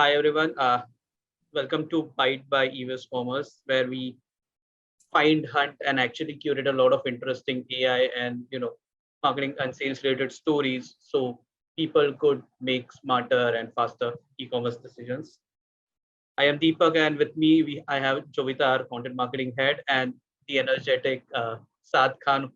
Hi everyone. Welcome to Byte by ewiz Commerce, where we find, hunt, and actually curate a lot of interesting AI and marketing and sales related stories, so people could make smarter and faster e-commerce decisions. I am Deepak, and with me I have Jovita, our content marketing head, and the energetic Saad Khan.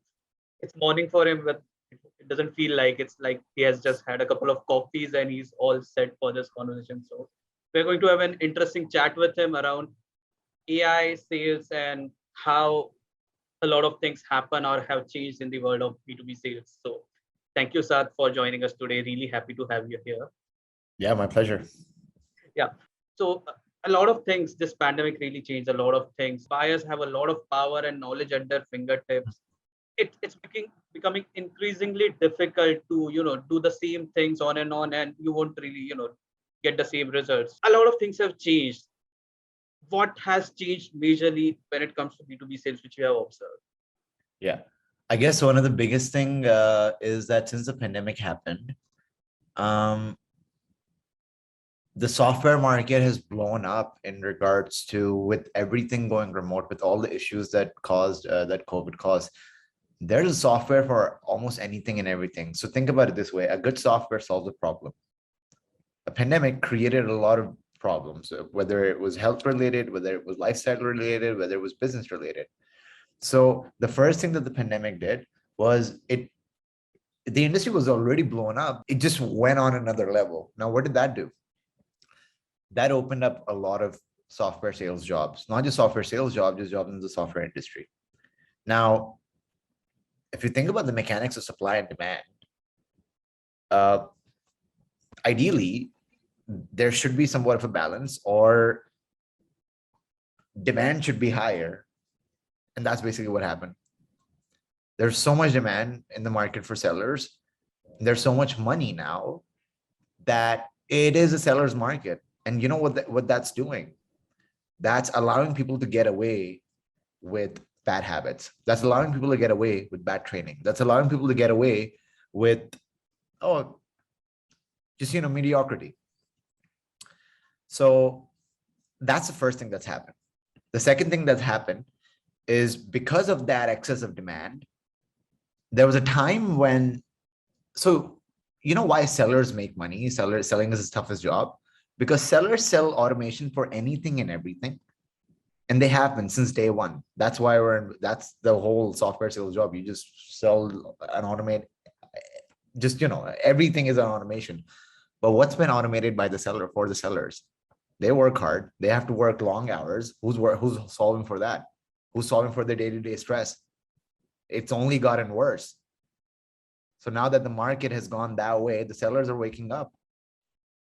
It's morning for him, but it doesn't feel like it's like he has just had a couple of coffees and he's all set for this conversation. So we're going to have an interesting chat with him around AI sales and how a lot of things happen or have changed in the world of B2B sales. So thank you, Saad, for joining us today. Really happy to have you here. Yeah, my pleasure. Yeah. So a lot of things, this pandemic really changed a lot of things. Buyers have a lot of power and knowledge at their fingertips. It's becoming increasingly difficult to do the same things on, and you won't really get the same results. A lot of things have changed. What has changed majorly when it comes to B2B sales, which you have observed? Yeah, I guess one of the biggest thing is that since the pandemic happened, the software market has blown up in regards to, with everything going remote, with all the issues that COVID caused. There's a software for almost anything and everything. So think about it this way: a good software solves a problem. A pandemic created a lot of problems, whether it was health related, whether it was lifestyle related, whether it was business related. So the first thing that the pandemic did was the industry was already blown up. It just went on another level. Now, what did that do? That opened up a lot of software sales jobs, not just software sales jobs, just jobs in the software industry. Now, if you think about the mechanics of supply and demand, ideally, there should be somewhat of a balance, or demand should be higher. And that's basically what happened. There's so much demand in the market for sellers. There's so much money now that it is a seller's market. And you know what that's doing? That's allowing people to get away with bad habits. That's allowing people to get away with bad training. That's allowing people to get away with, just, mediocrity. So that's the first thing that's happened. The second thing that's happened is, because of that excess of demand, there was a time when, so why sellers make money? Selling is the toughest job, because sellers sell automation for anything and everything. And they have been since day one. That's why that's the whole software sales job. You just sell and automate, everything is an automation. But what's been automated by the seller for the sellers? They work hard. They have to work long hours. Who's solving for that? Who's solving for their day-to-day stress? It's only gotten worse. So now that the market has gone that way, the sellers are waking up.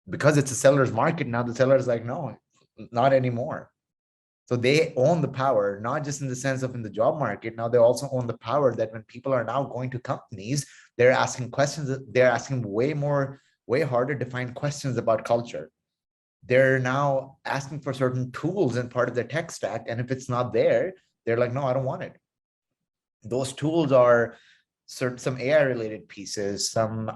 Because it's a seller's market now, the seller's like, no, not anymore. So they own the power, not just in the sense of in the job market. Now they also own the power that when people are now going to companies, they're asking questions. They're asking way harder defined questions about culture. They're now asking for certain tools in part of their tech stack. And if it's not there, they're like, no, I don't want it. Those tools are some AI related pieces, some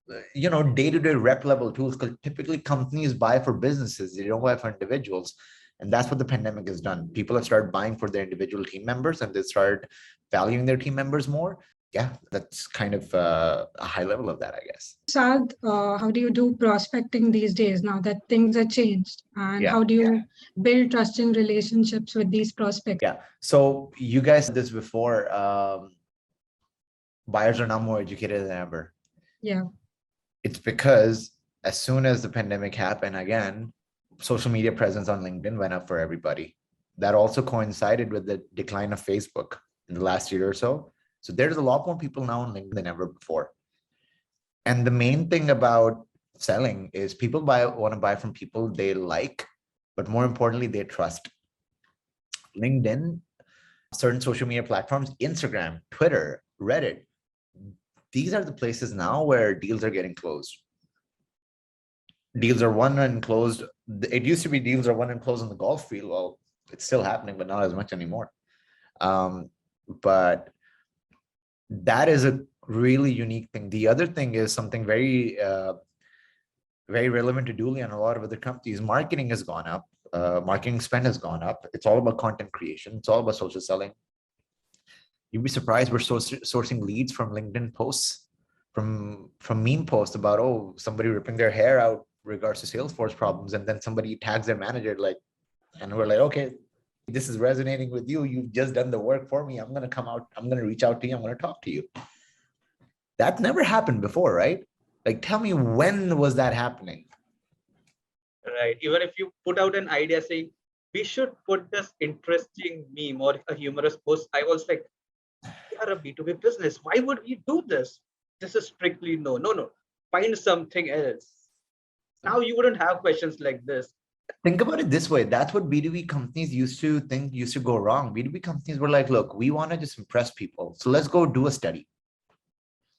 day-to-day rep level tools, because typically companies buy for businesses. They don't buy for individuals. And that's what the pandemic has done. People have started buying for their individual team members, and they started valuing their team members more. Yeah, that's kind of a high level of that, I guess. Saad, how do you do prospecting these days now that things have changed? And how do you build trusting relationships with these prospects? Yeah, so you guys said this before. Buyers are now more educated than ever. Yeah. It's because as soon as the pandemic happened, again, social media presence on LinkedIn went up for everybody. That also coincided with the decline of Facebook in the last year or so. So there's a lot more people now on LinkedIn than ever before. And the main thing about selling is people want to buy from people they like, but more importantly, they trust. LinkedIn, certain social media platforms, Instagram, Twitter, Reddit, these are the places now where deals are getting closed. Deals are won and closed. It used to be deals are won and closed on the golf field. Well, it's still happening, but not as much anymore. But that is a really unique thing. The other thing is something very very relevant to Dooly and a lot of other companies. Marketing has gone up. Marketing spend has gone up. It's all about content creation. It's all about social selling. You'd be surprised we're sourcing leads from LinkedIn posts, from meme posts about, oh, somebody ripping their hair out regards to Salesforce problems, and then somebody tags their manager, like, and we're like, okay, this is resonating with you. You've just done the work for me. I'm going to come out. I'm going to reach out to you. I'm going to talk to you. That never happened before, right? Like, tell me, when was that happening? Right. Even if you put out an idea saying, we should put this interesting meme or a humorous post, I was like, we are a B2B business. Why would we do this? This is strictly no. Find something else. Now you wouldn't have questions like this. Think about it this way. That's what B2B companies used to go wrong. B2B companies were like, look, we want to just impress people. So let's go do a study.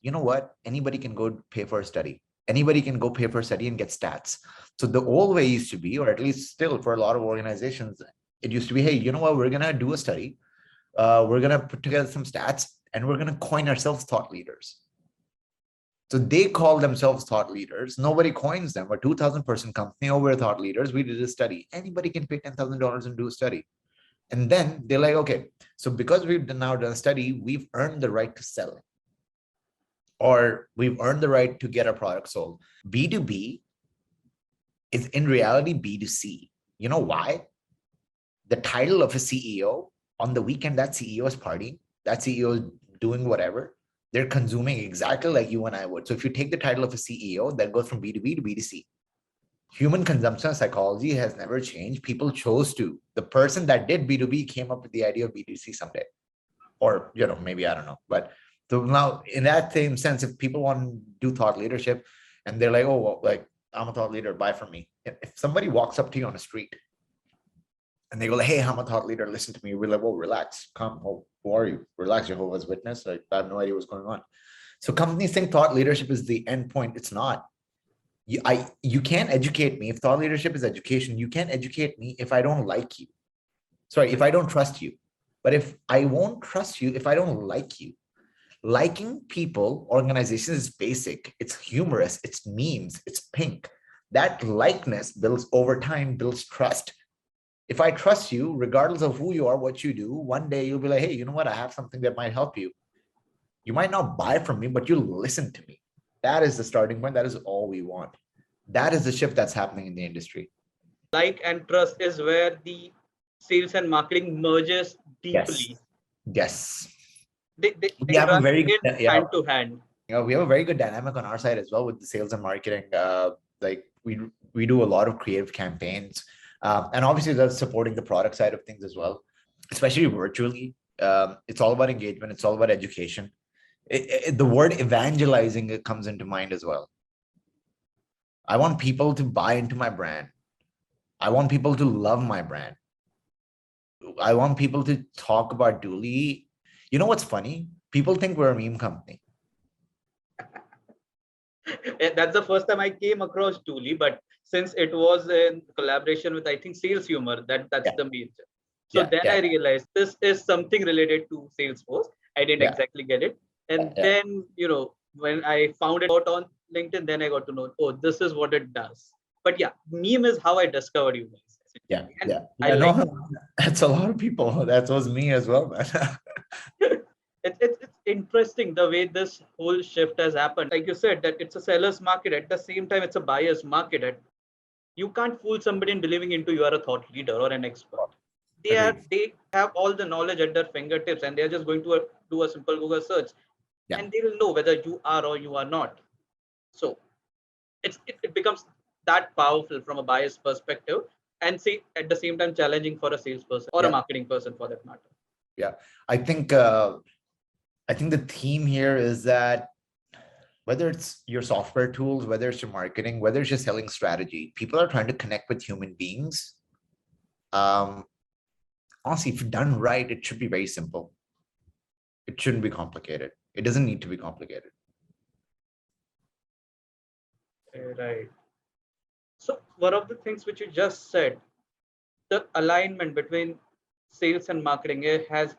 You know what? Anybody can go pay for a study. Anybody can go pay for a study and get stats. So the old way used to be, or at least still for a lot of organizations, it used to be, hey, you know what? We're going to do a study. We're going to put together some stats and we're going to coin ourselves thought leaders. So they call themselves thought leaders. Nobody coins them. We're a 2,000-person company. Oh, we're thought leaders. We did a study. Anybody can pay $10,000 and do a study. And then they're like, okay, so because we've now done a study, we've earned the right to sell it. Or we've earned the right to get our product sold. B2B is in reality B2C. You know why? The title of a CEO, on the weekend, that CEO is partying. That CEO is doing whatever. They're consuming exactly like you and I would. So if you take the title of a CEO, that goes from B2B to B2C. Human consumption psychology has never changed. People chose to. The person that did B2B came up with the idea of B2C someday. Or, maybe, I don't know. But so now in that same sense, if people want to do thought leadership and they're like, oh, well, like, I'm a thought leader, buy from me. If somebody walks up to you on the street and they go like, hey, I'm a thought leader, listen to me. We're like, well, relax, come. Oh, who are you? Relax, Jehovah's Witness. Like, I have no idea what's going on. So companies think thought leadership is the end point. It's not. You can't educate me. If thought leadership is education, you can't educate me if I don't like you. Sorry, if I don't trust you. But if I won't trust you, if I don't like you. Liking people, organizations is basic. It's humorous. It's memes. It's pink. That likeness builds over time, builds trust. If I trust you, regardless of who you are, what you do, one day you'll be like, hey, you know what? I have something that might help you. You might not buy from me, but you'll listen to me. That is the starting point. That is all we want. That is the shift that's happening in the industry. Like and trust is where the sales and marketing merges deeply. Yes. They we have a very good, hand to hand. We have a very good dynamic on our side as well with the sales and marketing. Like we do a lot of creative campaigns, and obviously that's supporting the product side of things as well, especially virtually. It's all about engagement. It's all about education. The word evangelizing, it comes into mind as well. I want people to buy into my brand. I want people to love my brand. I want people to talk about Dooly. You know what's funny? People think we're a meme company. That's the first time I came across Dooly, but since it was in collaboration with, I think, Sales Humor, that's the main. So I realized this is something related to Salesforce. I didn't exactly get it. And then, when I found it out on LinkedIn, then I got to know, oh, this is what it does. But yeah, meme is how I discovered you guys. That's a lot of people. That was me as well, man. It's interesting the way this whole shift has happened. Like you said, that it's a seller's market. At the same time, it's a buyer's market. You can't fool somebody in believing into you are a thought leader or an expert. They have all the knowledge at their fingertips, and they're just going to do a simple Google search, and they will know whether you are or you are not. So it becomes that powerful from a buyer's perspective, and at the same time challenging for a salesperson or a marketing person for that matter. Yeah, I think the theme here is that whether it's your software tools, whether it's your marketing, whether it's your selling strategy, people are trying to connect with human beings. Honestly, if done right, it should be very simple. It shouldn't be complicated. It doesn't need to be complicated. Right. So one of the things which you just said, the alignment between sales and marketing has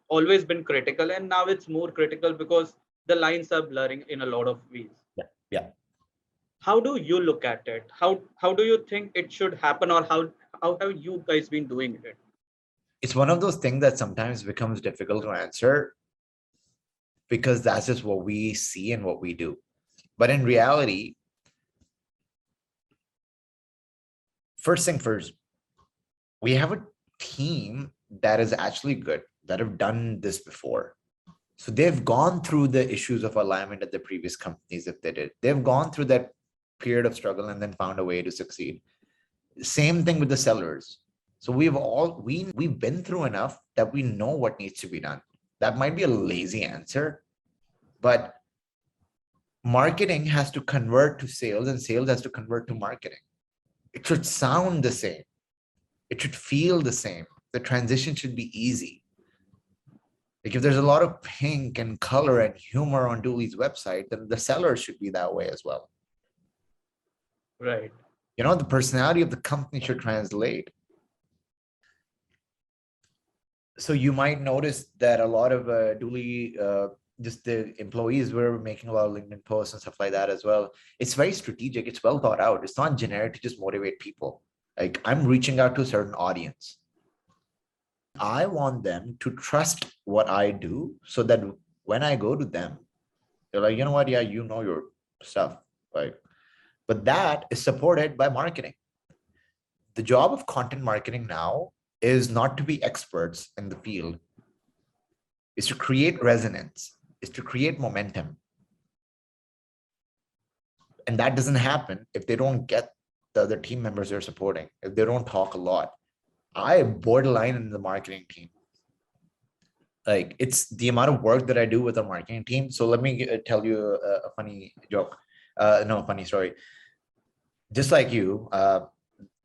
always been critical, and now it's more critical because the lines are blurring in a lot of ways. Yeah. How do you look at it? How do you think it should happen, or how have you guys been doing it? It's one of those things that sometimes becomes difficult to answer because that's just what we see and what we do. But in reality, first thing first, we have a team that is actually good, that have done this before. So they've gone through the issues of alignment at the previous companies if they did. They've gone through that period of struggle and then found a way to succeed. Same thing with the sellers. So we've been through enough that we know what needs to be done. That might be a lazy answer, but marketing has to convert to sales and sales has to convert to marketing. It should sound the same. It should feel the same. The transition should be easy. Like if there's a lot of pink and color and humor on Dooly's website, then the sellers should be that way as well. Right. You know, the personality of the company should translate. So you might notice that a lot of Dooly, just the employees were making a lot of LinkedIn posts and stuff like that as well. It's very strategic. It's well thought out. It's not generic to just motivate people. Like I'm reaching out to a certain audience. I want them to trust what I do so that when I go to them, they're like, you know what? Yeah, you know your stuff. Like, but that is supported by marketing. The job of content marketing now is not to be experts in the field. Is to create resonance, is to create momentum. And that doesn't happen if they don't get the other team members they're supporting, if they don't talk a lot. I borderline in the marketing team. Like it's the amount of work that I do with the marketing team. So let me tell you a funny joke. No, funny story. Just like you,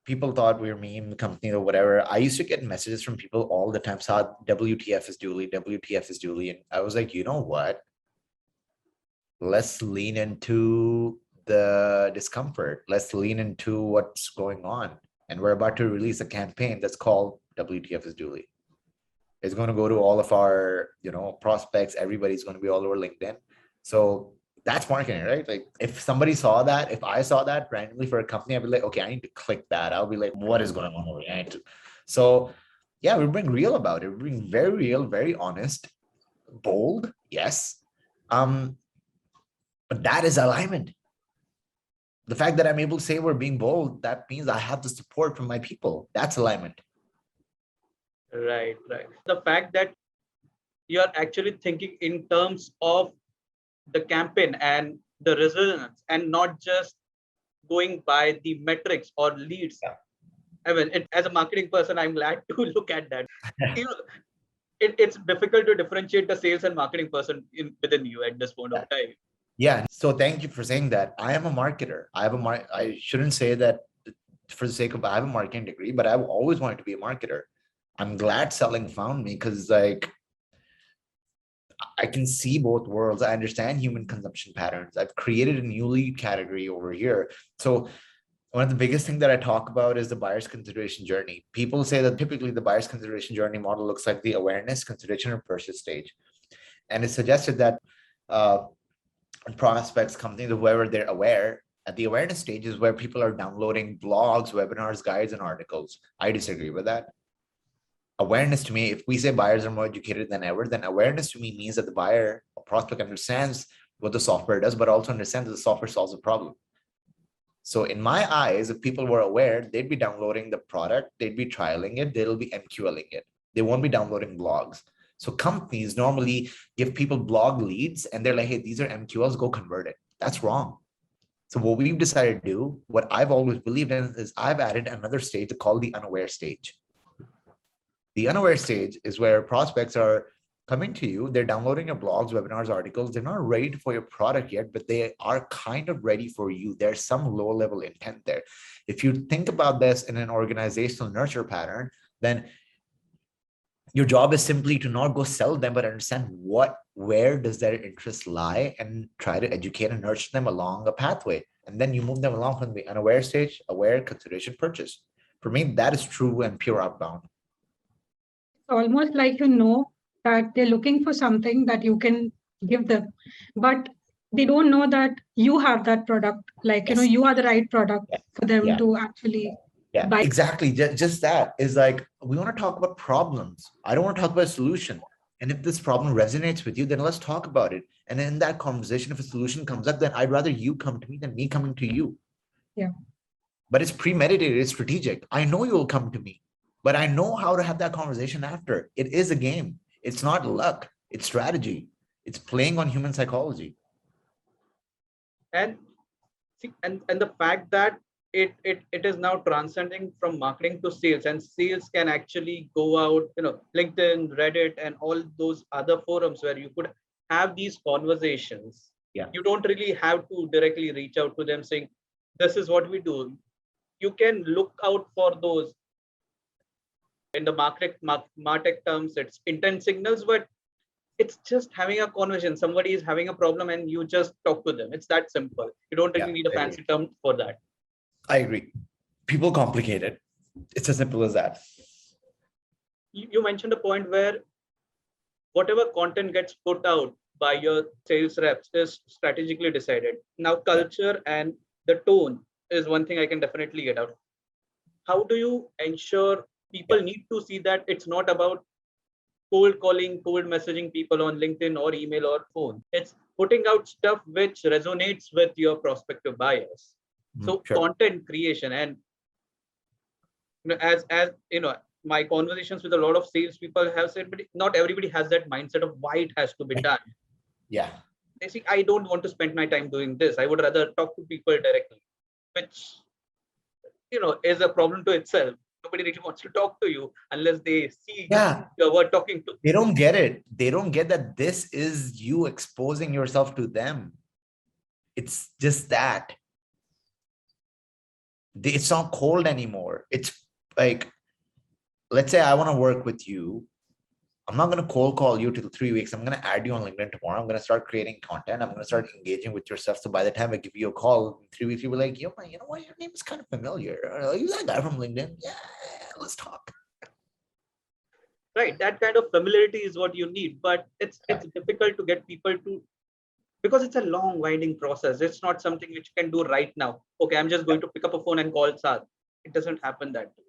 people thought we were meme company or whatever. I used to get messages from people all the time. Saad, WTF is Dooly, WTF is Dooly. And I was like, you know what? Let's lean into the discomfort. Let's lean into what's going on. And we're about to release a campaign that's called WTF is Dooly. It's going to go to all of our, prospects. Everybody's going to be all over LinkedIn. So that's marketing, right? Like if somebody saw that, if I saw that randomly for a company, I'd be like, okay, I need to click that. I'll be like, what is going on over here? So yeah, we're being real about it. We're being very real, very honest, bold. Yes. But that is alignment. The fact that I'm able to say we're being bold, that means I have the support from my people. That's alignment. Right. The fact that you're actually thinking in terms of the campaign and the resonance and not just going by the metrics or leads. Yeah. I mean, as a marketing person, I'm glad to look at that. It's difficult to differentiate the sales and marketing person within you at this point of time. Yeah. So thank you for saying that. I am a marketer. I shouldn't say that for the sake of I have a marketing degree, but I've always wanted to be a marketer. I'm glad selling found me because like I can see both worlds. I understand human consumption patterns. I've created a new lead category over here. So one of the biggest things that I talk about is the buyer's consideration journey. People say that typically the buyer's consideration journey model looks like the awareness, consideration, or purchase stage. And it's suggested that prospects, companies, whoever they're aware, at the awareness stage is where people are downloading blogs, webinars, guides, and articles. I disagree with that. Awareness to me, if we say buyers are more educated than ever, then awareness to me means that the buyer or prospect understands what the software does, but also understands that the software solves a problem. So in my eyes, if people were aware, they'd be downloading the product, they'd be trialing it, they'll be MQLing it. They won't be downloading blogs. So companies normally give people blog leads and they're like, hey, these are MQLs, go convert it. That's wrong. So what we've decided to do, what I've always believed in is I've added another stage called the unaware stage. The unaware stage is where prospects are coming to you, they're downloading your blogs, webinars, articles, they're not ready for your product yet, but they are kind of ready for you. There's some low level intent there. If you think about this in an organizational nurture pattern, then your job is simply to not go sell them, but understand where does their interest lie and try to educate and nurture them along a pathway. And then you move them along from the unaware stage, aware, consideration, purchase. For me, that is true and pure outbound. Almost like that they're looking for something that you can give them, but they don't know that you have that product, like, Yes. you are the right product Yeah. for them Yeah. to actually Yeah, buy. exactly. Just that is like, we want to talk about problems. I don't want to talk about a solution. And if this problem resonates with you, then let's talk about it. And in that conversation, if a solution comes up, then I'd rather you come to me than me coming to you. Yeah. But it's premeditated, it's strategic. I know you'll come to me, but I know how to have that conversation after. It is a game. It's not luck, it's strategy. It's playing on human psychology. And see, and the fact that it is now transcending from marketing to sales, and sales can actually go out, LinkedIn, Reddit, and all those other forums where you could have these conversations. Yeah. You don't really have to directly reach out to them saying, this is what we do. You can look out for those. In the martech terms, it's intent signals, but it's just having a conversation. Somebody is having a problem and you just talk to them. It's that simple. You don't really need a fancy term for that. I agree. People complicate it. It's as simple as that. You mentioned a point where whatever content gets put out by your sales reps is strategically decided. Now, culture and the tone is one thing I can definitely get out. How do you ensure people need to see that it's not about cold calling, cold messaging people on LinkedIn or email or phone? It's putting out stuff which resonates with your prospective buyers. So content creation, and as my conversations with a lot of salespeople have said, but not everybody has that mindset of why it has to be done. Yeah. They say, I don't want to spend my time doing this. I would rather talk to people directly, which is a problem to itself. Nobody really wants to talk to you unless they see you were talking to. They don't get it. They don't get that this is you exposing yourself to them. It's just that. It's not cold anymore. It's like, let's say I want to work with you. I'm not going to cold call you till 3 weeks. I'm going to add you on LinkedIn tomorrow. I'm going to start creating content. I'm going to start engaging with your stuff. So by the time I give you a call in 3 weeks, you'll be like, you know what? Your name is kind of familiar. Are you that guy from LinkedIn? Yeah, let's talk. Right. That kind of familiarity is what you need. But it's difficult to get people to, because it's a long winding process. It's not something which you can do right now. Okay, I'm just going to pick up a phone and call Saad. It doesn't happen that way.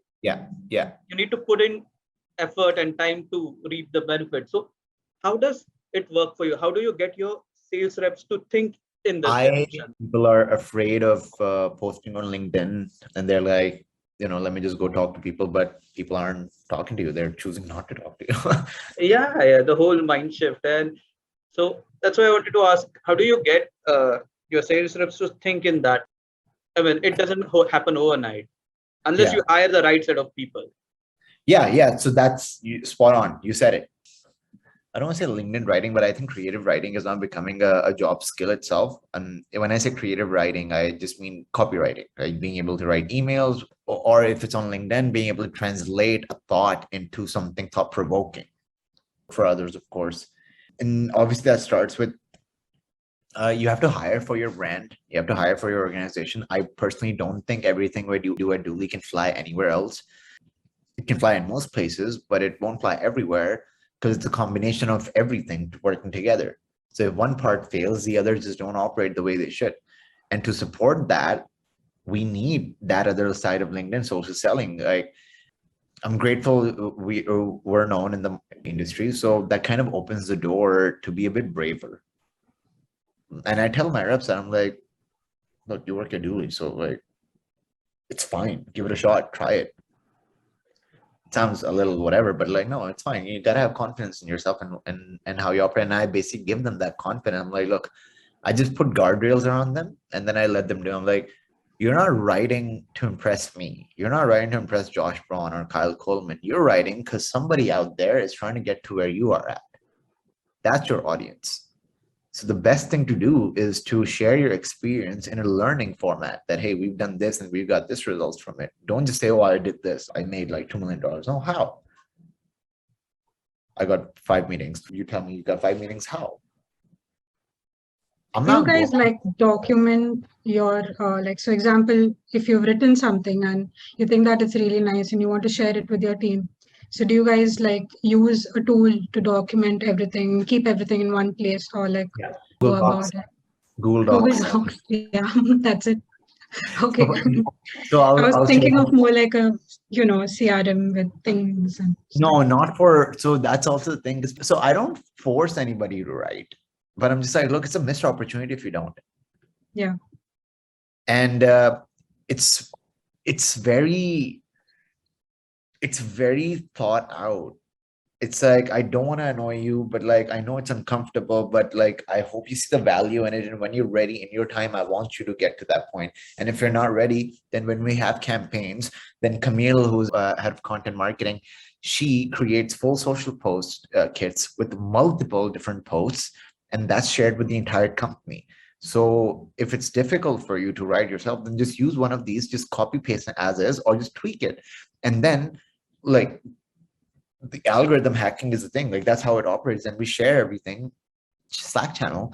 Yeah. You need to put in effort and time to reap the benefit. So how does it work for you? How do you get your sales reps to think in this direction? People are afraid of posting on LinkedIn, and they're like, let me just go talk to people, but people aren't talking to you. They're choosing not to talk to you. Yeah, the whole mind shift. And so that's why I wanted to ask, how do you get your sales reps to think in that? I mean, it doesn't happen overnight unless you hire the right set of people. Yeah. So that's spot on. You said it. I don't want to say LinkedIn writing, but I think creative writing is now becoming a job skill itself. And when I say creative writing, I just mean copywriting, right? Being able to write emails, or if it's on LinkedIn, being able to translate a thought into something thought-provoking for others, of course. And obviously that starts with, you have to hire for your brand. You have to hire for your organization. I personally don't think everything we do at Dooly can fly anywhere else. It can fly in most places, but it won't fly everywhere because it's a combination of everything working together. So if one part fails, the others just don't operate the way they should. And to support that, we need that other side of LinkedIn social selling. Like, I'm grateful we're known in the industry. So that kind of opens the door to be a bit braver. And I tell my reps that I'm like, look, you work at Dooly, so like, it's fine. Give it a shot. Try it. It sounds a little whatever, but like, no, it's fine. You gotta have confidence in yourself and how you operate. And I basically give them that confidence. I'm like, look, I just put guardrails around them, and then I let them do. I'm like, you're not writing to impress me. You're not writing to impress Josh Braun or Kyle Coleman. You're writing because somebody out there is trying to get to where you are at. That's your audience. So the best thing to do is to share your experience in a learning format that, hey, we've done this and we've got this results from it. Don't just say, oh, I did this. I made like $2 million. Oh, how? I got 5 meetings. You tell me you got 5 meetings. How? Do you guys like document your, so example, if you've written something and you think that it's really nice and you want to share it with your team. So do you guys like use a tool to document everything, keep everything in one place, or like go about it? Google Google Docs. Docs. Yeah, that's it. Okay. So I was I'll thinking share. of more like a, CRM with things and stuff. No, not for, so that's also the thing. So I don't force anybody to write, but I'm just like, look, it's a missed opportunity if you don't. Yeah. And it's it's very thought out. It's like, I don't want to annoy you, but like, I know it's uncomfortable, but like, I hope you see the value in it. And when you're ready in your time, I want you to get to that point. And if you're not ready, then when we have campaigns, then Camille, who's head of content marketing, she creates full social post kits with multiple different posts, and that's shared with the entire company. So if it's difficult for you to write yourself, then just use one of these, just copy paste it as is, or just tweak it. And then like, the algorithm hacking is the thing, like that's how it operates. And we share everything, Slack channel,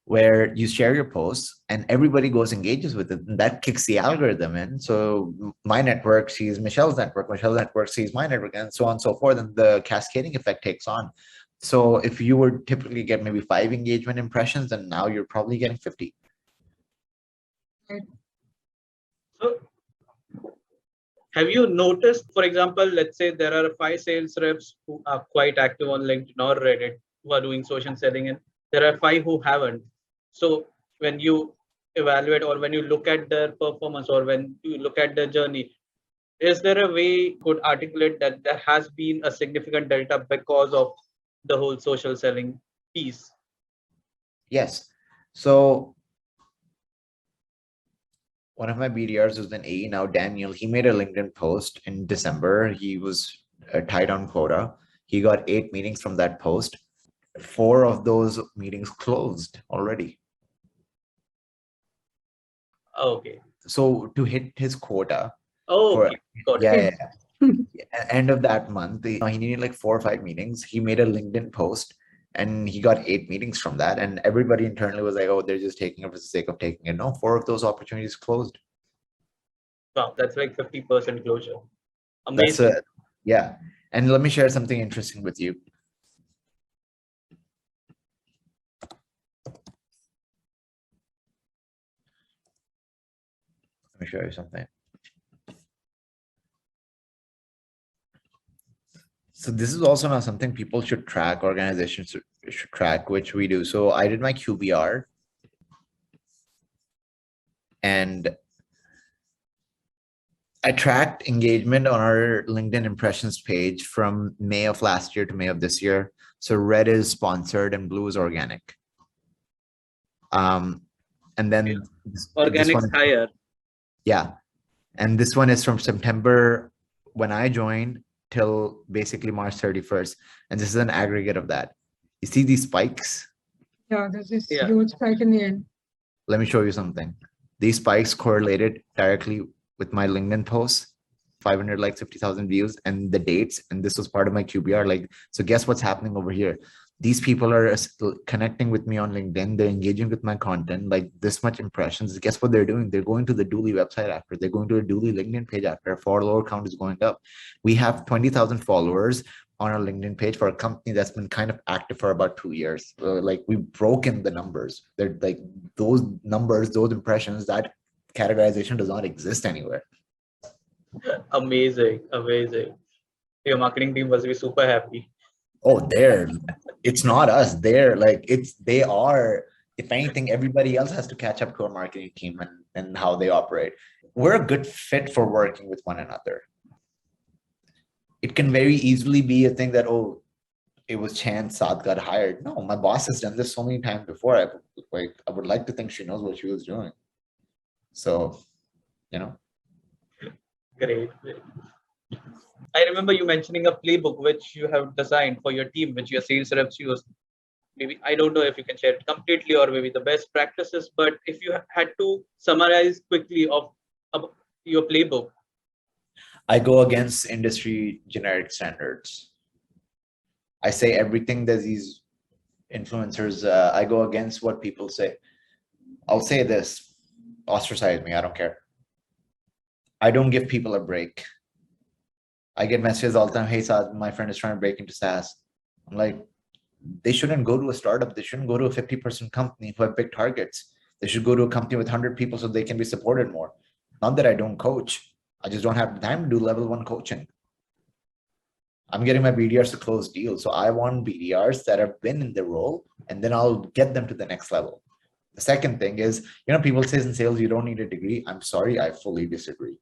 where you share your posts and everybody goes engages with it, and that kicks the algorithm in. So my network sees Michelle's network sees my network, and so on and so forth, and the cascading effect takes on. So if you would typically get maybe 5 engagement impressions, and now you're probably getting 50. So have you noticed, for example, let's say there are 5 sales reps who are quite active on LinkedIn or Reddit who are doing social selling, and there are 5 who haven't. So when you evaluate or when you look at their performance or when you look at their journey, is there a way you could articulate that there has been a significant delta because of the whole social selling piece? Yes. So one of my BDRs was an AE now, Daniel. He made a LinkedIn post in December. He was tied on quota. He got 8 meetings from that post. 4 of those meetings closed already. Okay. So to hit his quota, Oh, okay. Got it. End of that month, he needed like 4 or 5 meetings. He made a LinkedIn post and he got 8 meetings from that. And everybody internally was like, oh, they're just taking it for the sake of taking it. No, 4 of those opportunities closed. Wow, that's like 50% closure. Amazing. That's yeah. And let me share something interesting with you. Let me show you something. So this is also not something people should track, organizations should track, which we do. So I did my QBR, and I tracked engagement on our LinkedIn impressions page from May of last year to May of this year. So red is sponsored and blue is organic. And then Organic's higher. Yeah. And this one is from September when I joined till basically March 31st. And this is an aggregate of that. You see these spikes? Yeah, there's this huge spike in the end. Let me show you something. These spikes correlated directly with my LinkedIn posts, 500 likes, 50,000 views, and the dates. And this was part of my QBR. Like, so guess what's happening over here? These people are connecting with me on LinkedIn. They're engaging with my content, like this much impressions. Guess what they're doing? They're going to the Dooly website after. They're going to a Dooly LinkedIn page after. Our follower count is going up. We have 20,000 followers on our LinkedIn page for a company that's been kind of active for about 2 years. Like, we've broken the numbers. They're like those numbers, those impressions, that categorization does not exist anywhere. Amazing. Your marketing team must be super happy. Oh, it's not us. They are, if anything, everybody else has to catch up to our marketing team and how they operate. We're a good fit for working with one another. It can very easily be a thing that, oh, it was chance Saad got hired. No, my boss has done this so many times before. I would like to think she knows what she was doing. So, Great. I remember you mentioning a playbook which you have designed for your team, which your sales reps use. Maybe, I don't know if you can share it completely or maybe the best practices, but if you had to summarize quickly of your playbook. I go against industry generic standards. I say everything that these influencers, I go against what people say. I'll say this, ostracize me, I don't care. I don't give people a break. I get messages all the time, hey Saad, my friend is trying to break into SaaS. I'm like, they shouldn't go to a startup. They shouldn't go to a 50% company who have big targets. They should go to a company with 100 people so they can be supported more. Not that I don't coach. I just don't have the time to do level 1 coaching. I'm getting my BDRs to close deals. So I want BDRs that have been in the role, and then I'll get them to the next level. The second thing is, people say in sales, you don't need a degree. I'm sorry, I fully disagree.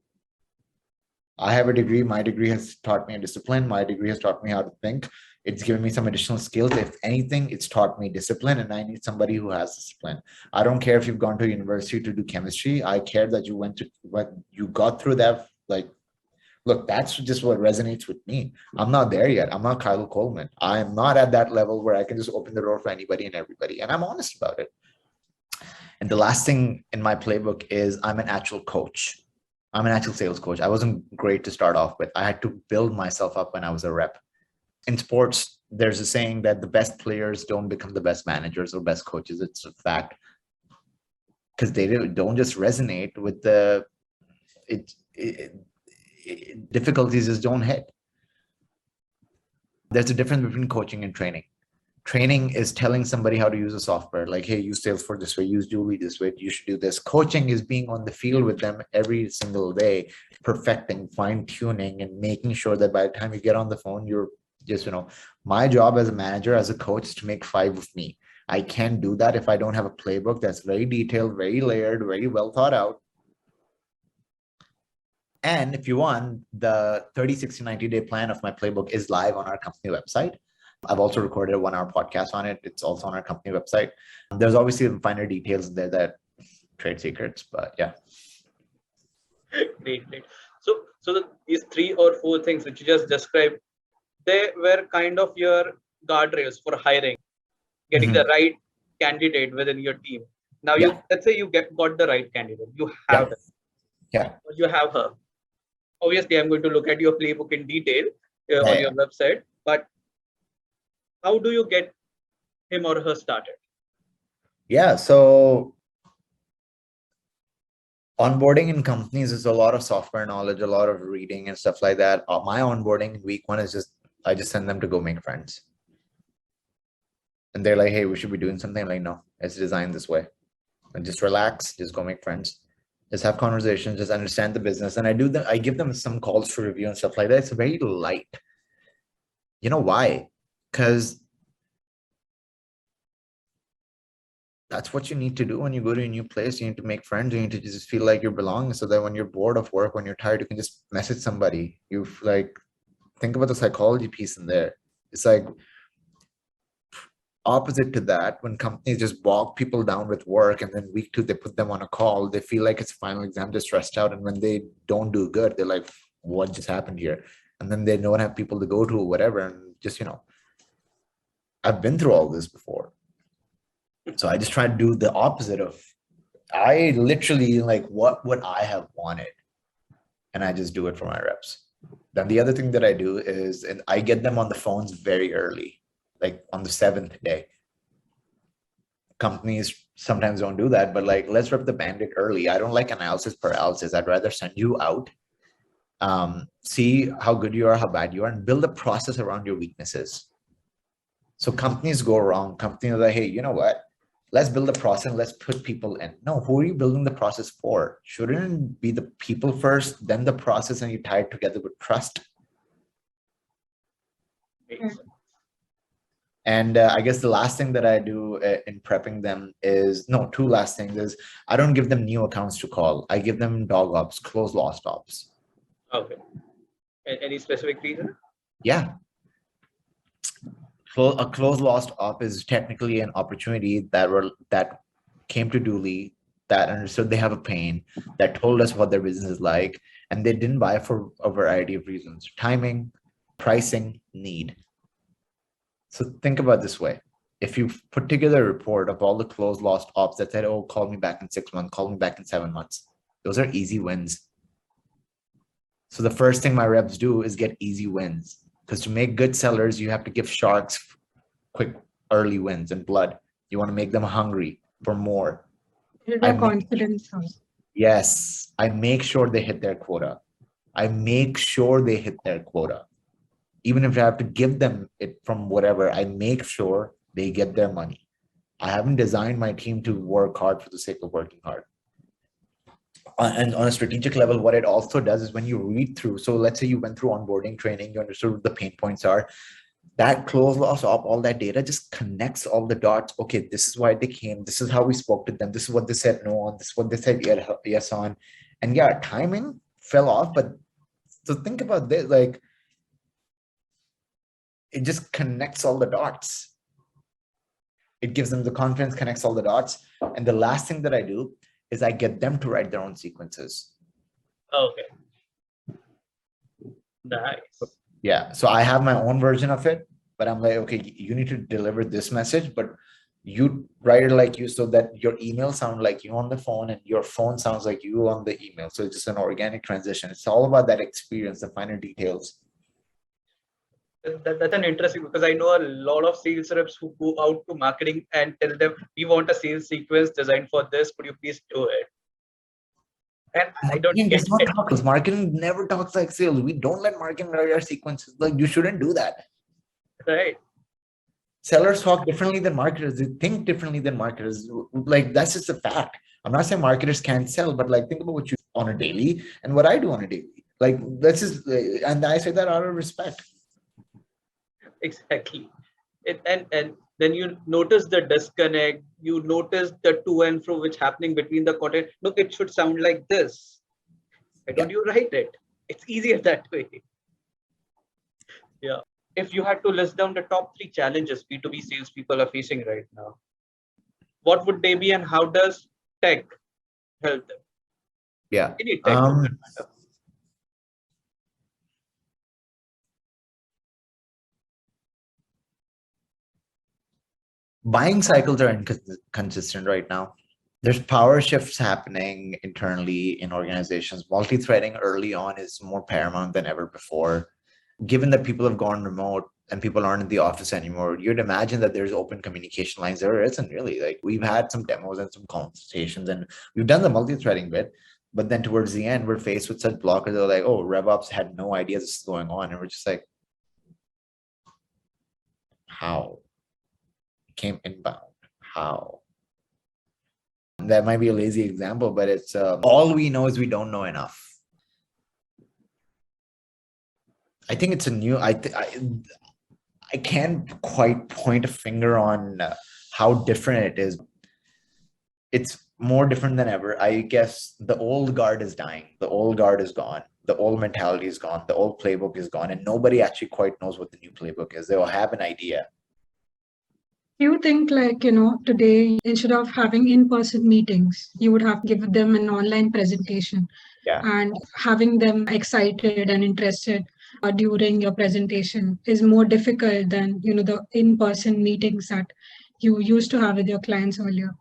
I have a degree. My degree has taught me a discipline. My degree has taught me how to think. It's given me some additional skills. If anything, it's taught me discipline, and I need somebody who has discipline. I don't care if you've gone to university to do chemistry. I care that you went to what you got through that. Like, look, that's just what resonates with me. I'm not there yet. I'm not Kyle Coleman. I'm not at that level where I can just open the door for anybody and everybody. And I'm honest about it. And the last thing in my playbook is I'm an actual coach. I'm an actual sales coach. I wasn't great to start off with. I had to build myself up when I was a rep. In sports, there's a saying that the best players don't become the best managers or best coaches. It's a fact. Because they don't just resonate with the difficulties just don't hit. There's a difference between coaching and training. Training is telling somebody how to use a software, like, hey, use Salesforce this way, use Dooly this way, you should do this. Coaching is being on the field with them every single day, perfecting, fine-tuning, and making sure that by the time you get on the phone, you're just, my job as a manager, as a coach, is to make 5 of me. I can't do that if I don't have a playbook that's very detailed, very layered, very well thought out. And if you want, the 30, 60, 90-day plan of my playbook is live on our company website. I've also recorded a 1-hour podcast on it. It's also on our company website. There's obviously finer details there that trade secrets, but yeah. Great. So these 3 or 4 things which you just described, they were kind of your guardrails for hiring, getting the right candidate within your team. Now, let's say you got the right candidate. You have it. Yeah. You have her. Obviously, I'm going to look at your playbook in detail on your website, but how do you get him or her started? Yeah, so onboarding in companies is a lot of software knowledge, a lot of reading and stuff like that. My onboarding in week 1 is I just send them to go make friends. And they're like, hey, we should be doing something. I'm like, no, it's designed this way. And just relax, just go make friends. Just have conversations, just understand the business. And I give them some calls for review and stuff like that. It's very light. You know why? Because that's what you need to do when you go to a new place. You need to make friends. You need to just feel like you belong, so that when you're bored of work, when you're tired, you can just message somebody. Think about the psychology piece in there. It's like opposite to that, when companies just bog people down with work, and then week 2 they put them on a call, they feel like it's a final exam, they're stressed out, and when they don't do good, they're like, what just happened here? And then they don't have people to go to or whatever. And just, I've been through all this before. So I just try to do the opposite of, I literally what would I have wanted? And I just do it for my reps. Then the other thing that I do is, and I get them on the phones very early, like on the 7th day. Companies sometimes don't do that, but let's rip the bandit early. I don't like analysis paralysis. I'd rather send you out, see how good you are, how bad you are, and build a process around your weaknesses. So companies go wrong. Companies are like, hey, you know what? Let's build a process. Let's put people in. No, who are you building the process for? Shouldn't it be the people first, then the process, and you tie it together with trust? And I guess the last thing that I do in prepping them is, 2 last things is, I don't give them new accounts to call. I give them dog ops, close lost ops. Okay. Any specific reason? Yeah. A closed lost op is technically an opportunity that came to Dooly, that understood they have a pain, that told us what their business is like, and they didn't buy for a variety of reasons: timing, pricing, need. So think about it this way. If you put together a report of all the closed lost ops that said, oh, call me back in 6 months, call me back in 7 months, those are easy wins. So the first thing my reps do is get easy wins. Because to make good sellers, you have to give sharks quick, early wins and blood. You want to make them hungry for more. Confidence. Yes, I make sure they hit their quota. Even if I have to give them it from whatever, I make sure they get their money. I haven't designed my team to work hard for the sake of working hard. And on a strategic level, what it also does is when you read through, so let's say you went through onboarding training, you understood what the pain points are, that close loss of all that data just connects all the dots. Okay, this is why they came. This is how we spoke to them. This is what they said no on. This is what they said yes on. And yeah, timing fell off. But so think about this, like it just connects all the dots. It gives them the confidence, connects all the dots. And the last thing that I do is I get them to write their own sequences. Okay. Nice. Yeah. So I have my own version of it, but I'm like, okay, you need to deliver this message, but you write it like you, so that your email sounds like you on the phone and your phone sounds like you on the email. So it's just an organic transition. It's all about that experience, the finer details. That's an interesting, because I know a lot of sales reps who go out to marketing and tell them, we want a sales sequence designed for this, could you please do it? And I don't get it. Marketing never talks like sales. We don't let marketing write our sequences. Like, you shouldn't do that. Right. Sellers talk differently than marketers. They think differently than marketers. Like, that's just a fact. I'm not saying marketers can't sell, but like, think about what you do on a daily and what I do on a daily. Like, that's just, and I say that out of respect. Exactly. And then you notice the disconnect, you notice the to and fro which happening between the content. Look, it should sound like this. Why don't you write it? It's easier that way. Yeah. If you had to list down the top 3 challenges B2B salespeople are facing right now, what would they be, and how does tech help them? Yeah. Any tech for that matter. Buying cycles are inconsistent right now. There's power shifts happening internally in organizations. Multi-threading early on is more paramount than ever before. Given that people have gone remote and people aren't in the office anymore, you'd imagine that there's open communication lines. There isn't really. Like, we've had some demos and some consultations, and we've done the multi-threading bit, but then towards the end, we're faced with such blockers. They're like, oh, RevOps had no idea this is going on. And we're just like, how? Came inbound. How? That might be a lazy example, but it's all we know is we don't know enough. I think it's a new, I can't quite point a finger on how different it is. It's more different than ever. I guess the old guard is dying. The old guard is gone. The old mentality is gone. The old playbook is gone. And nobody actually quite knows what the new playbook is. They'll have an idea. You think, like, today, instead of having in-person meetings, you would have given them an online presentation, and having them excited and interested during your presentation is more difficult than, the in-person meetings that you used to have with your clients earlier.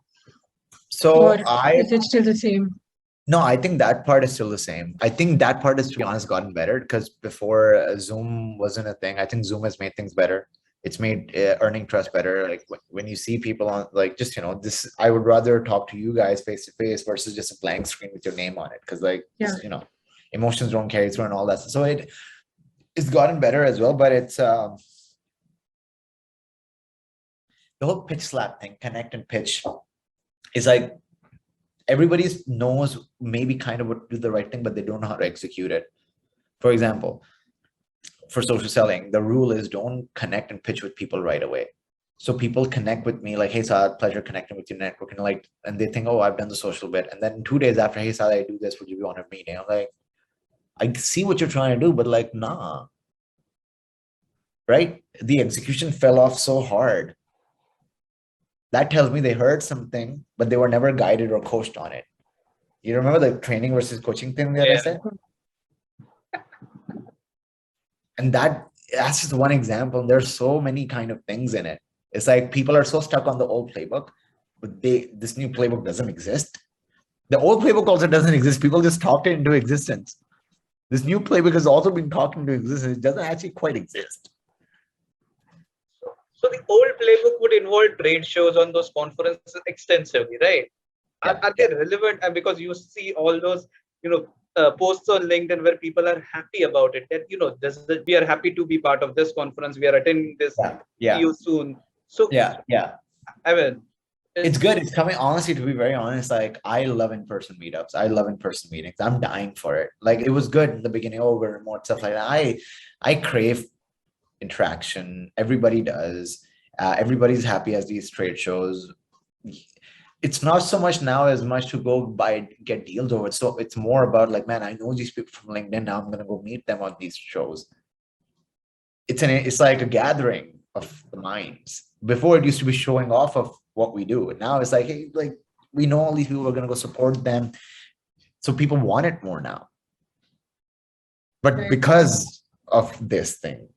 So is it still the same? No, I think that part is still the same. I think that part is, to be honest, gotten better, because before Zoom wasn't a thing. I think Zoom has made things better. It's made earning trust better. Like, when you see people on, like, just, this, I would rather talk to you guys face to face versus just a blank screen with your name on it. Cause like, emotions don't carry through and all that. So it's gotten better as well, but it's, the whole pitch slap thing, connect and pitch, is like, everybody knows maybe kind of what to do the right thing, but they don't know how to execute it. For example, for social selling, the rule is don't connect and pitch with people right away. So people connect with me like, hey, Saad, pleasure connecting with your network. And like, and they think, oh, I've done the social bit. And then 2 days after, hey, Saad, I do this, would you be on a meeting? I'm like, I see what you're trying to do, but like, nah. Right? The execution fell off so hard. That tells me they heard something, but they were never guided or coached on it. You remember the training versus coaching thing that I said? And that's just one example. There's so many kind of things in it. It's like people are so stuck on the old playbook, but this new playbook doesn't exist. The old playbook also doesn't exist. People just talked it into existence. This new playbook has also been talked into existence. It doesn't actually quite exist. So the old playbook would involve trade shows on those conferences extensively, right? Are they relevant? And because you see all those, posts on LinkedIn where people are happy about it, that, we are happy to be part of this conference. We are attending this. See you soon. So I mean, It's good. It's coming. Honestly, to be very honest, like I love in-person meetups. I love in-person meetings. I'm dying for it. Like it was good in the beginning, over remote stuff like that. I crave interaction. Everybody does. Everybody's happy as these trade shows. It's not so much now as much to go buy get deals over. So it's more about like, man, I know these people from LinkedIn. Now I'm gonna go meet them on these shows. It's like a gathering of the minds. Before it used to be showing off of what we do. And now it's like, hey, like we know all these people are gonna go support them. So people want it more now. But because of this thing.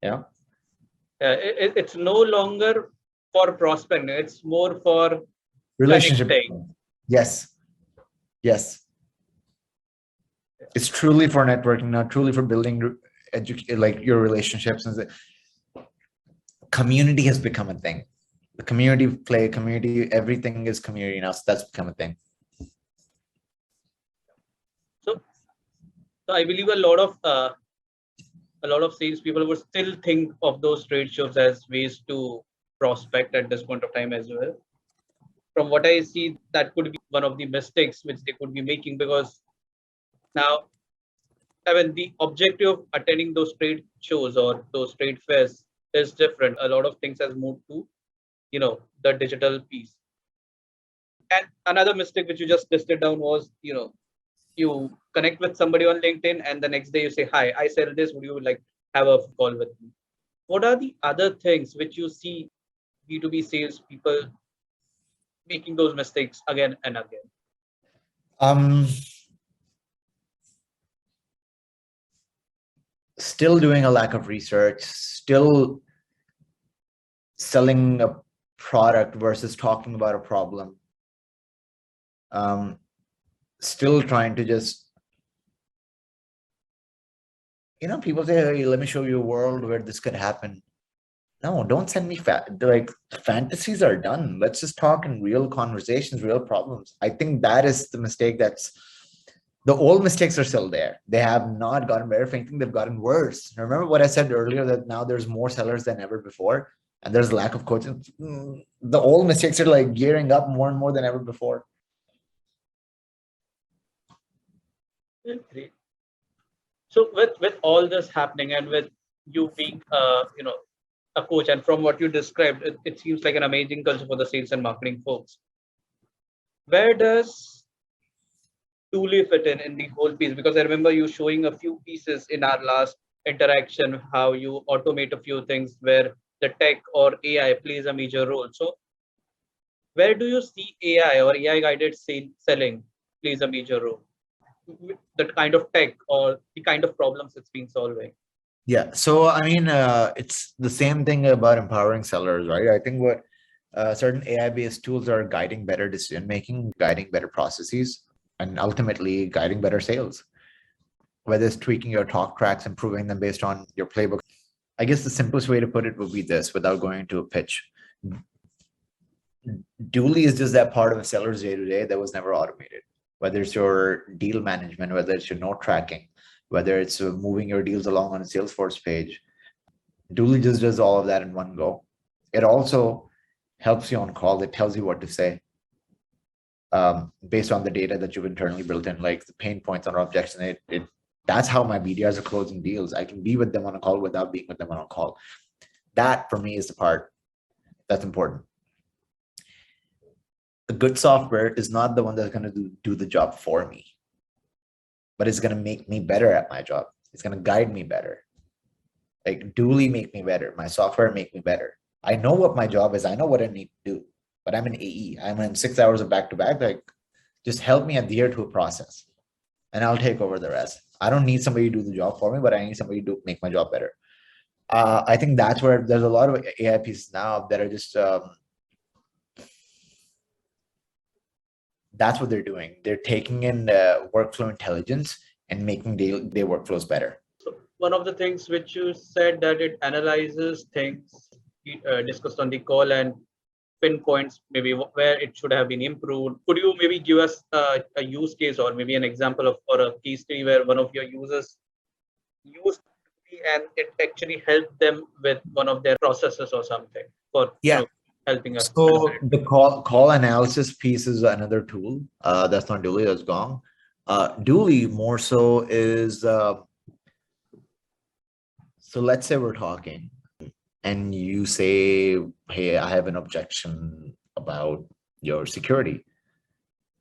Yeah. It's no longer for prospecting, it's more for Relationship. connecting. Yes. Yes. It's truly for networking, not truly for building like your relationships. And community has become a thing. The community play, community, everything is community now. So that's become a thing. So I believe a lot of salespeople would still think of those trade shows as ways to prospect at this point of time as well. From what I see, that could be one of the mistakes which they could be making, because now, I mean, the objective of attending those trade shows or those trade fairs is different. A lot of things has moved to, the digital piece. And another mistake which you just listed down was, you connect with somebody on LinkedIn and the next day you say, hi, I sell this. Would you like have a call with me? What are the other things which you see B2B sales people making those mistakes again and again? Still doing a lack of research, still selling a product versus talking about a problem. Still trying to just, people say, hey, let me show you a world where this could happen. No, don't send me like fantasies are done. Let's just talk in real conversations, real problems. I think that is the mistake. The old mistakes are still there. They have not gotten better. If anything, they've gotten worse. Remember what I said earlier, that now there's more sellers than ever before, and there's a lack of coaching. The old mistakes are like gearing up more and more than ever before. Great. So with all this happening and with you being a coach, and from what you described, it seems like an amazing culture for the sales and marketing folks. Where does Dooly fit in the whole piece? Because I remember you showing a few pieces in our last interaction, how you automate a few things where the tech or AI plays a major role. So where do you see AI or AI guided selling plays a major role? The kind of tech or the kind of problems it's been solving? Yeah. So, I mean, it's the same thing about empowering sellers, right? I think what certain AI-based tools are guiding better decision-making, guiding better processes, and ultimately guiding better sales. Whether it's tweaking your talk tracks, improving them based on your playbook. I guess the simplest way to put it would be this without going into a pitch. Dooly is just that part of a seller's day-to-day that was never automated. Whether it's your deal management, whether it's your note tracking, whether it's moving your deals along on a Salesforce page. Dooly just does all of that in one go. It also helps you on call. It tells you what to say based on the data that you've internally built in, like the pain points on objection. That's how my BDRs are closing deals. I can be with them on a call without being with them on a call. That for me is the part that's important. The good software is not the one that's going to do the job for me, but it's going to make me better at my job. It's going to guide me better. Like Dooly make me better. My software make me better. I know what my job is. I know what I need to do, but I'm an AE. I'm in 6 hours of back-to-back. Like just help me adhere to a process and I'll take over the rest. I don't need somebody to do the job for me, but I need somebody to make my job better. I think that's where there's a lot of AI pieces now that are just, that's what they're doing. They're taking in workflow intelligence and making their workflows better. So one of the things which you said that it analyzes things discussed on the call and pinpoints maybe where it should have been improved. Could you maybe give us a use case or maybe an example of or a case study where one of your users used and it actually helped them with one of their processes or something? helping us. So the call analysis piece is another tool. That's not Dooly, that's Gong. Dooly more so is, so let's say we're talking and you say, hey, I have an objection about your security.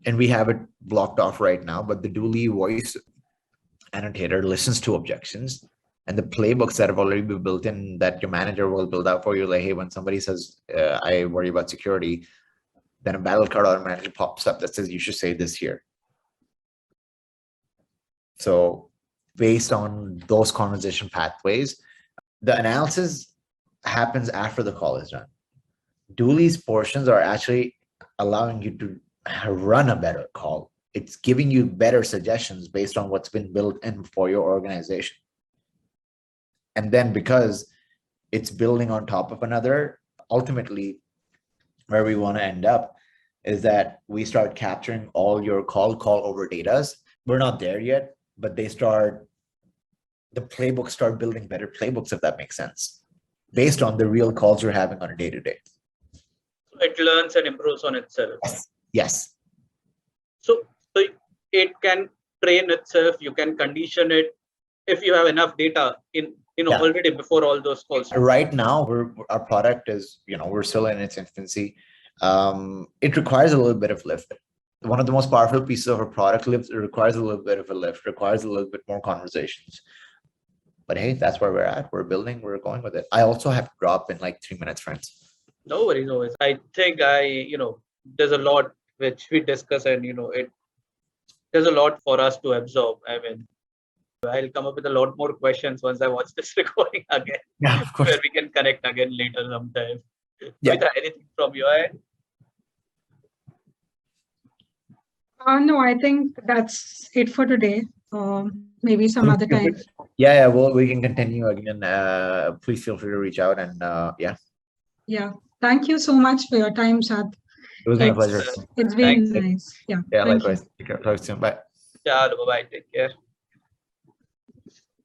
And we have it blocked off right now, but the Dooly voice annotator listens to objections. And the playbooks that have already been built in that your manager will build out for you, like, hey, when somebody says, I worry about security, then a battle card automatically pops up that says you should say this here. So based on those conversation pathways, the analysis happens after the call is done. Dooly's portions are actually allowing you to run a better call. It's giving you better suggestions based on what's been built in for your organization. And then because it's building on top of another, ultimately where we want to end up is that we start capturing all your call over datas. We're not there yet, but the playbooks start building better playbooks, if that makes sense, based on the real calls you're having on a day-to-day. It learns and improves on itself. Yes. So it can train itself, you can condition it if you have enough data already before all those calls. Right now, our product is, we're still in its infancy. It requires a little bit of lift. One of the most powerful pieces of a product requires a little bit of a lift, requires a little bit more conversations. But hey, that's where we're at. We're building, we're going with it. I also have to drop in like 3 minutes, friends. No worries. I think there's a lot which we discuss, and there's a lot for us to absorb. I mean, I'll come up with a lot more questions once I watch this recording again. Yeah, of course. Where we can connect again later sometime. Yeah. Anything from your end? No, I think that's it for today. Maybe some other time. Yeah. Well, we can continue again. Please feel free to reach out and yeah. Yeah. Thank you so much for your time, Saad. It was my pleasure. It's been nice. Yeah. Yeah, likewise. Take care. Talk soon. Bye. Yeah, bye-bye. Take care.